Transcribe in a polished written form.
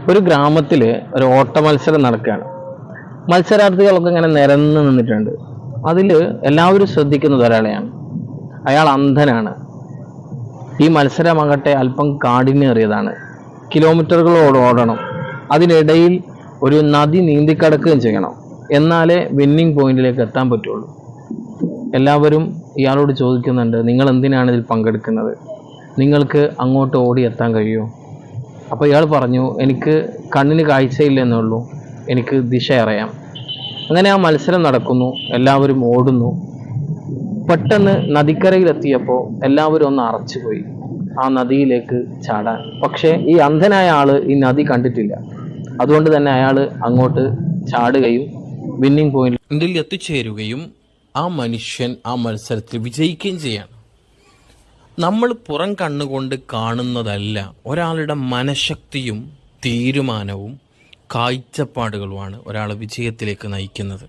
ഒരു ഗ്രാമത്തിൽ ഒരു ഓട്ട മത്സരം നടക്കുകയാണ്. മത്സരാർത്ഥികളൊക്കെ ഇങ്ങനെ നിരന്ന് നിന്നിട്ടുണ്ട്. അതിൽ എല്ലാവരും ശ്രദ്ധിക്കുന്നത് ഒരാളെയാണ്. അയാൾ അന്ധനാണ്. ഈ മത്സരമാകട്ടെ അല്പം കാഠിന്യമേറിയതാണ്. കിലോമീറ്ററുകളോട് ഓടണം. അതിനിടയിൽ ഒരു നദി നീന്തിക്കടക്കുകയും ചെയ്യണം. എന്നാലേ വിന്നിങ് പോയിന്റിലേക്ക് എത്താൻ പറ്റുള്ളൂ. എല്ലാവരും ഇയാളോട് ചോദിക്കുന്നുണ്ട്, നിങ്ങൾ എന്തിനാണ് ഇതിൽ പങ്കെടുക്കുന്നത്? നിങ്ങൾക്ക് അങ്ങോട്ട് ഓടി എത്താൻ കഴിയുമോ? അപ്പോൾ ഇയാൾ പറഞ്ഞു, എനിക്ക് കണ്ണിന് കാഴ്ചയില്ലെന്നുള്ളൂ, എനിക്ക് ദിശ അറിയാം. അങ്ങനെ ആ മത്സരം നടക്കുന്നു. എല്ലാവരും ഓടുന്നു. പെട്ടെന്ന് നദിക്കരയിലെത്തിയപ്പോൾ എല്ലാവരും ഒന്ന് അറച്ചുപോയി ആ നദിയിലേക്ക് ചാടാൻ. പക്ഷേ ഈ അന്ധനായ ആള് ഈ നദി കണ്ടിട്ടില്ല. അതുകൊണ്ട് തന്നെ അയാൾ അങ്ങോട്ട് ചാടുകയും വിന്നിങ് പോയിന്റിൽ എത്തിച്ചേരുകയും ആ മനുഷ്യൻ ആ മത്സരത്തിൽ വിജയിക്കുകയും ചെയ്യാണ്. നമ്മൾ പുറം കണ്ണുകൊണ്ട് കാണുന്നതല്ല, ഒരാളുടെ മനഃശക്തിയും തീരുമാനവും കാഴ്ചപ്പാടുകളുമാണ് ഒരാളെ വിജയത്തിലേക്ക് നയിക്കുന്നത്.